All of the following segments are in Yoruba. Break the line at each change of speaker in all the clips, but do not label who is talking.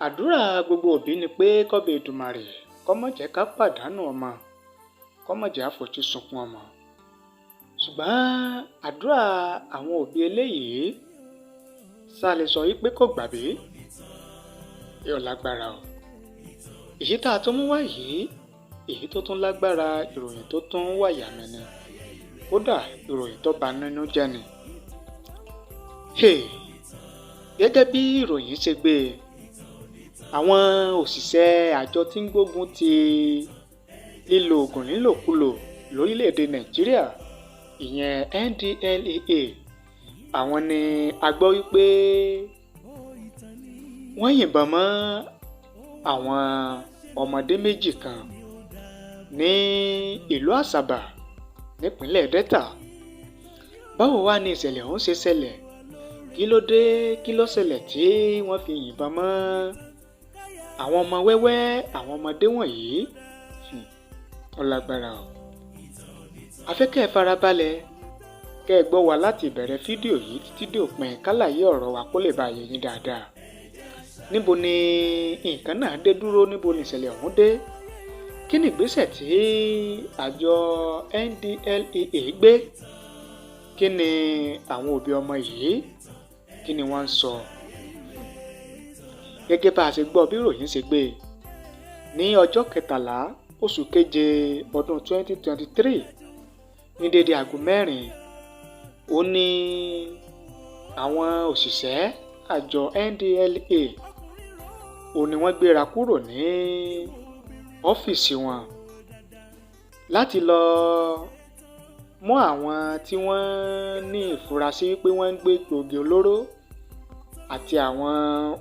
Àdúrà gbogbo òbí ni pé kọ́ba Èdùmàrè kó má jẹ́ ká pàdánù ọmọ, kó má jẹ́ á fojú sunkún ọmọ. Ṣùgbọ́n àdúrà àwọn òbí eléyìí ṣá lè sọ wípé kò gbà bí? Yóò lágbára o. Èyí tá a tún mú wá yìí, èyí tó tún lágbára, ìròyìn tó tún wàyà mí ni. Kódà ìròyìn tó bà nínú jẹ́ ni. Gẹ́gẹ́ bí ìròyìn ṣe gbé e, àwọn òṣìṣẹ́ àjọ tí ń gbógun ti lílo oògùn nílòkulò lórílẹ̀‐èdè Nàìjíríà, ìyẹn Ndlea, àwọn ni a gbọ́ wípé wọ́n yìnbọn mọ́ àwọn ọmọdé méjì kan ní ìlú Asaba nípínlẹ̀ Delta. Báwo wá ní ìṣẹ̀lẹ̀ ọ̀hún ṣe ṣẹlẹ̀? Kí ló dé? Kí ló ṣẹlẹ̀ tí wọ́n fi yìnbọn mọ́ àwọn ọmọ wẹ́wẹ́, àwọn ọmọdé wọ̀nyí? Ó lágbára o. A fẹ́ kẹ́ ẹ farabalẹ̀, kẹ́ ẹ gbọ́ wa láti ìbẹ̀rẹ̀ fídíò yìí títí dé òpin, kálàyé ọ̀rọ̀ wa kó lè bá yé yín dáadáa. Níbo ni nǹkan náà dé dúró? Níbo ni ìṣẹ̀lẹ̀ ọ̀hún dé? Kí ni ìgbésẹ̀ tí àjọ Ndlea gbé? Kí ni àwọn òbí ọmọ yìí, kí ni wọ́n ń sọ? Gẹ́gẹ́ bá a ṣe gbọ́ bí ìròyìn ṣe gbé, ní ọjọ́ 13 oṣù keje ọdún 2023 ní dédé aago 4, ó ní àwọn òṣìṣẹ́ àjọ Ndlea ó ní wọ́n gbéra kúrò ní ọ́fíìsì wọn láti lọ mú àwọn tí wọ́n ní ìfurasí pé wọ́n ń gbé egbògi olóró àti àwọn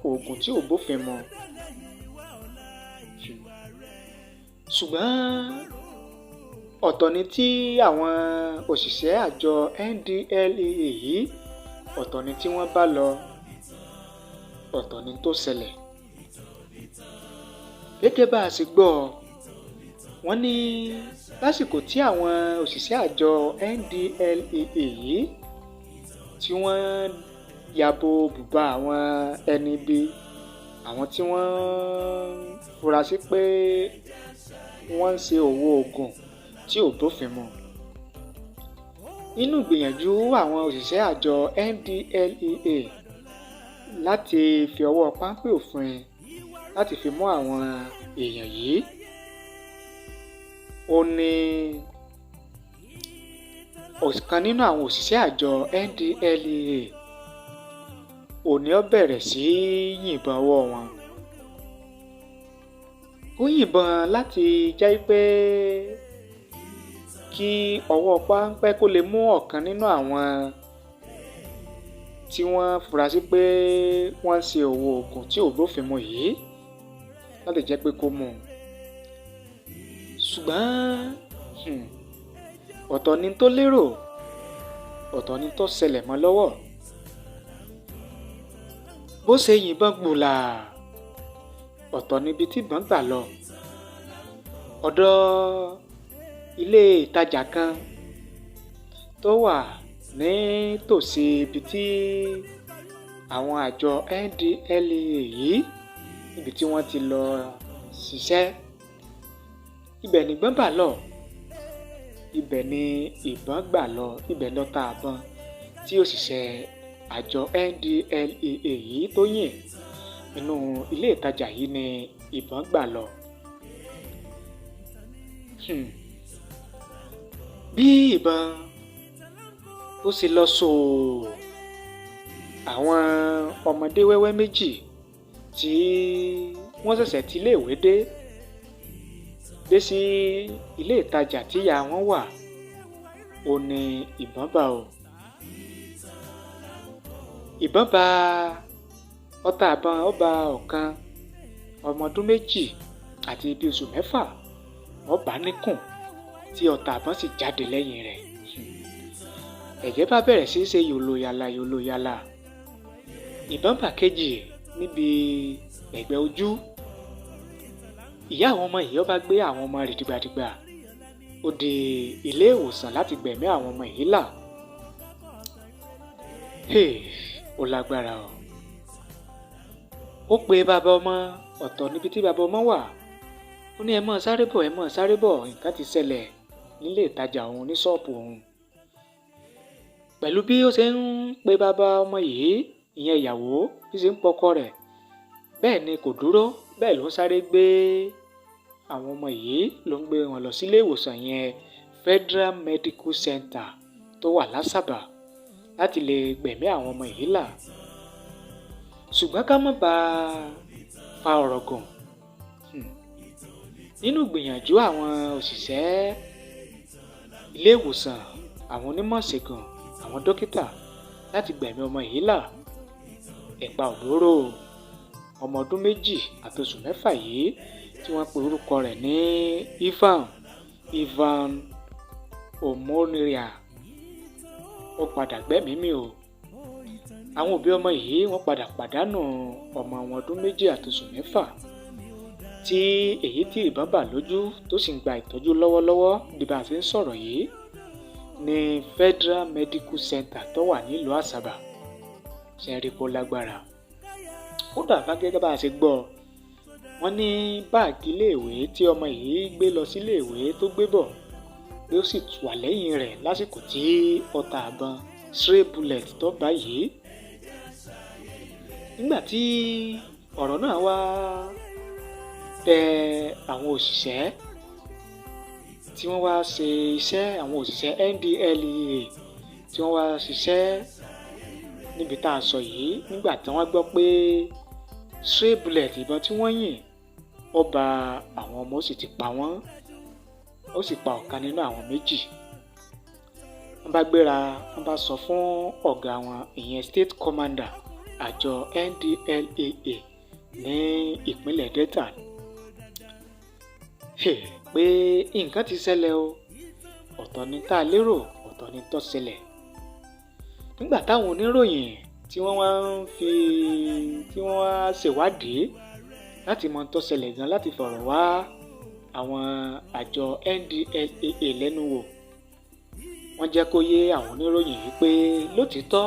oògùn tí ò bófin mu. Ṣùgbọ́n ọ̀tọ̀ ni tí àwọn òṣìṣẹ́ àjọ Ndlea yìí, ọ̀tọ̀ ni tí wọ́n bá lọ, ọ̀tọ̀ ni tó ṣẹlẹ̀. Gẹ́gẹ́ bá a ṣe gbọ́, wọ́n ní lásìkò tí àwọn òṣìṣẹ́ àjọ Ndlea yìí tí wọ́n yabo bùbá àwọn ẹni bí, àwọn tí wọ́n fura sí pé wọ́n ń ṣe òwò oògùn tí ò bófin mu. Nínú ìgbìyànjú àwọn òṣìṣẹ́ àjọ Ndlea láti fi ọwọ́ páńpẹ́ òfin láti fi mú àwọn èèyàn yìí, ó ní ọ̀kan nínú àwọn òṣìṣẹ́ àjọ Ndlea ó ní ó bẹ̀rẹ̀ sí yìnbọn ọwọ́ wọn. Ó yìnbọn láti jẹ́ pé kí ọwọ́ páńpẹ́ kó lè mú ọ̀kan nínú àwọn tí wọ́n fura sí pé wọ́n ń ṣe òwò oògùn tí ò bófin mu yìí, láti jẹ́ pé kó mú un. Ṣùgbọ́n ọ̀tọ̀ ni tó lérò, ọ̀tọ̀ ni tó ṣẹlẹ̀ mọ́ lọ́wọ́. Bó ṣe yìnbọn gbùlà, ọ̀tọ̀ níbi tí ìbọn gbà lọ. Ọ̀dọ̀ ilé ìtajà kan tó wà ní tòsí ibi tí àwọn àjọ Ndlea yìí, ibi tí wọ́n ti lọ ṣiṣẹ́, ibẹ̀ ni ìbọn gbà lọ, ibẹ̀ ni ìbọn gbà lọ, ibẹ̀ lọ́ta àbọn tí òṣìṣẹ́ àjọ Ndlea yìí tó yìn nínú ilé ìtajà yìí ni ìbọn gbà lọ. Bí ìbọn ó ṣe lọ sóò, àwọn ọmọdé wẹ́wẹ́ méjì tí wọ́n ṣẹ̀ṣẹ̀ ti iléèwé dé sí ilé ìtajà tí ìyá wọn wà, ó ní ìbọn bá o. Ìbọn bá ọta àbọn, ó bá ọ̀kan ọmọ ọdún 2 àti bí oṣù 6, ó bá níkùn tí ọta àbọn sì jáde lẹ́yìn rẹ̀. Ẹ̀jẹ̀ bá bẹ̀rẹ̀ sí í ṣe yòlò yàlà. Ìbọn bá kejì níbi ẹ̀gbẹ́ ojú. Ìyá àwọn ọmọ yìí ó bá gbé àwọn ọmọ rẹ̀ dìgbàdìgbà, ó di ilé ìwòsàn láti gbẹ̀mí àwọn ọmọ yìí là. Ó lágbára o. ó pe bàbá ọmọ, ọ̀tọ̀ níbi tí bàbá ọmọ wà. Ó ní ẹ máa sáré bọ̀, ẹ máa sáré bọ̀, nǹkan ti ṣẹlẹ̀ nílé ìtajà òun ní ṣọ́ọ̀bù òun. Pẹ̀lú bí ó ṣe ń pe bàbá ọmọ yìí, ìyẹn ìyàwó, bí ṣe ń pọkọ rẹ̀, bẹ́ẹ̀ ni kò dúró, bẹ́ẹ̀ ló ń sáré gbé àwọn ọmọ yìí, ló ń gbé wọn lọ sílé ìwòsàn yẹn Federal Medical Center tó wà l'Asaba láti lè gbẹ̀mí àwọn ọmọ yìí là. Ṣùgbọ́n ká má bàa fa ọ̀rọ̀ gùn, nínú ìgbìyànjú àwọn òṣìṣẹ́ ilé ìwòsàn, àwọn onímọ̀ ìṣègùn, àwọn dókítà láti gbẹ̀mí ọmọ yìí là, ẹ̀pà òróró ọmọ ọdún 2 àti oṣù 6 yìí tí wọ́n pe orúkọ rẹ̀ ní Ivan OMHONRIA, ó padà gbẹ́mìí mì o. Àwọn òbí ọmọ yìí wọ́n padà pàdánù ọmọ wọn ọdún 2 àti oṣù 6 tí èyí tí ìbọn bà lójú tó sì ń gba ìtọ́jú lọ́wọ́lọ́wọ́ bí bá a ṣe ń sọ̀rọ̀ yìí ní Federal Medical Center tó wà nílùú Asaba. Ṣe rí kó lágbára. Ó dàbá gẹ́gẹ́ bá a ṣe gbọ́, wọ́n ní báàgì iléèwé tí ọmọ yìí gbé lọ síléèwé tó gbé bọ̀ pé ó sì wà lẹ́yìn rẹ̀ lásìkò tí ọta àbọn stray bullet tó bá yìí. Nígbà tí ọ̀rọ̀ náà wá tẹ àwọn òṣìṣẹ́ tí wọ́n wá ṣe iṣẹ́, àwọn òṣìṣẹ́ Ndlea tí wọ́n wá ṣiṣẹ́ níbi tá a sọ yìí, nígbà tí wọ́n gbọ́ pé stray bullet ìbọn tí wọ́n yìn ó ba àwọn ọmọ, ó sì ti pa wọ́n, ó sì pa ọ̀kan nínú àwọn 2. Wọ́n bá gbéra, wọ́n bá sọ fún ọ̀gá wọn, ìyẹn state commander àjọ Ndlea ní ìpínlẹ̀ Delta pé nǹkan ti ṣẹlẹ̀ o, ọ̀tọ̀ ni tá a lérò, ọ̀tọ̀ ni tó ṣẹlẹ̀. Nígbà táwọn oníròyìn tí wọ́n wá ṣèwádìí láti mọ tó ṣẹlẹ̀ gan, láti fọ̀rọ̀ wá àwọn àjọ Ndlea lẹ́nu wò, wọ́n jẹ́ kó yé àwọn oníròyìn yìí pé lótìítọ́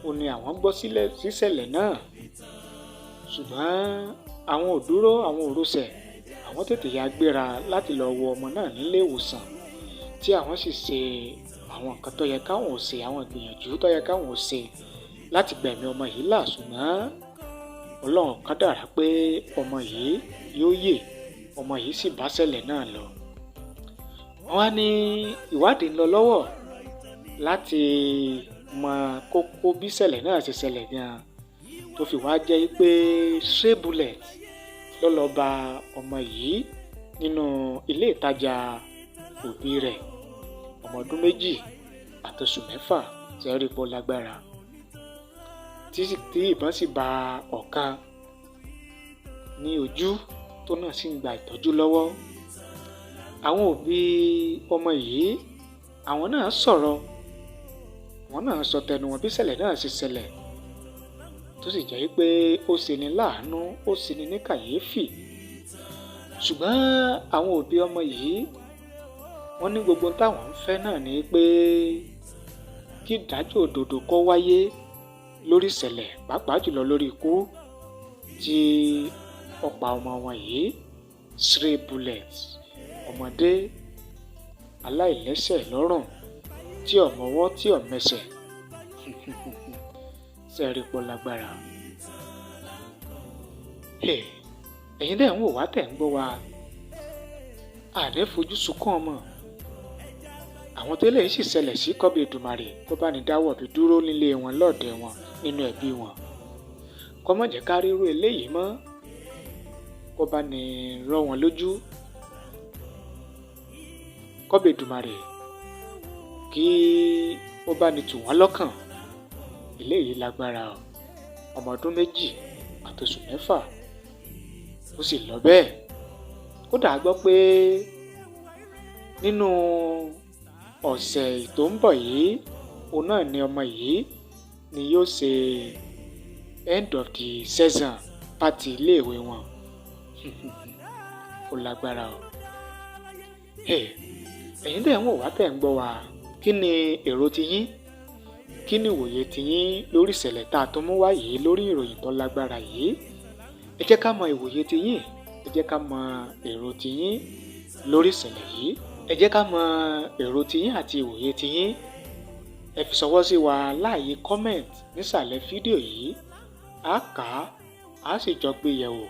ó ní àwọn gbọ́ síṣẹ̀lẹ̀ náà, ṣùgbọ́n àwọn ò dúró, àwọn ò rọsẹ̀, àwọn tètè ya gbéra láti lọ wo ọmọ náà nílé ìwòsàn, tí àwọn sì ṣe àwọn nǹkan tó yẹ káwọn ò ṣe, àwọn ìgbìyànjú tó yẹ káwọn ò ṣe láti gbẹ̀mí ọmọ yìí là. Ṣùgbọ́n Ọlọ́run kádàrá pé ọmọ yìí yóò yè, ọmọ yìí sì bá ṣẹlẹ̀ náà lọ. Wọ́n á ní ìwádìí ń lọ lọ́wọ́ láti mọ kókó bí ṣẹlẹ̀ náà ṣe ṣẹlẹ̀ gan, tó fi wá jẹ́ pé stray bullet ló lọ bá ọmọ yìí nínú ilé ìtajà òbí rẹ̀, ọmọ ọdún 2 àti oṣù 6 tí ẹ rí pọ̀ lágbára, tí ìbọn sì bá ọ̀kan ní ojú tó náà sì ń gba ìtọ́jú lọ́wọ́. Àwọn òbí ọmọ yìí, àwọn náà sọ̀rọ̀, àwọn náà sọ tẹnu wọn bí ṣẹlẹ̀ náà ṣe ṣẹlẹ̀, tó sì jẹ́ pé ó ṣeni láàánú, ó ṣeni ní kàyéfì. Ṣùgbọ́n àwọn òbí ọmọ yìí, wọ́n ní gbogbo táwọn ń fẹ́ náà ni pé kí ìdájọ́ òdodo kó wáyé lórí ìṣẹ̀lẹ̀, pàápàá jùlọ lórí ikú tí ó pa ọmọ wọn yìí, stray bullet, ọmọdé aláìlẹ́sẹ̀ lọ́rùn tí ò mọwọ́ tí ò mẹsẹ̀. Sẹ́ẹ̀rí pọ̀ lágbára. Ẹ̀yin dẹ̀ ń wò wá, tẹ̀ ń gbọ́ wa, àdé fojú sunkún ọmọ. Àwọn tó lè sì ṣẹlẹ̀ sí kọ́bí Èdùmàrè kó bá ní dáwọ́ bí dúró nílé wọn, lọ́ọ̀dẹ̀ wọn, nínú ẹbí wọn. Kó má jẹ́ ká rírú eléyìí mọ́, kó bá ní rọ́ wọn lójú. Kọ́bí Èdùmàrè kí ó bá ní tù wọ́n lọ́kàn. Eléyìí lágbára o, ọmọ ọdún 2 àti oṣù 6 ó sì lọ bẹ́ẹ̀. Kódà a gbọ́ pé nínú ọ̀sẹ̀ tó ń bọ̀ yìí, òun náà ni ọmọ yìí ni yóò ṣe end of the season party iléèwé wọn. Ó lágbára o. Ẹ̀yin dẹ̀ ń wò wá, tẹ̀ ń gbọ́ wa, kí ni èrò tiyín? Kí ni ìwòye tiyín lórí ìṣẹ̀lẹ̀ tá a tó mú wá yìí, lórí ìròyìn tó lágbára yìí? ẹ jẹ́ ká mọ ìwòye tiyín, ẹ jẹ́ ká mọ èrò tiyín lórí ìṣẹ̀lẹ̀ yìí, ẹ jẹ́ ká mọ èrò tiyín àti ìwòye tiyín. Ẹ fi ṣọwọ́ sí wa láàyè comment nísàlẹ̀ fídíò yìí, a kà á, a sì jọ gbé yẹ̀wò.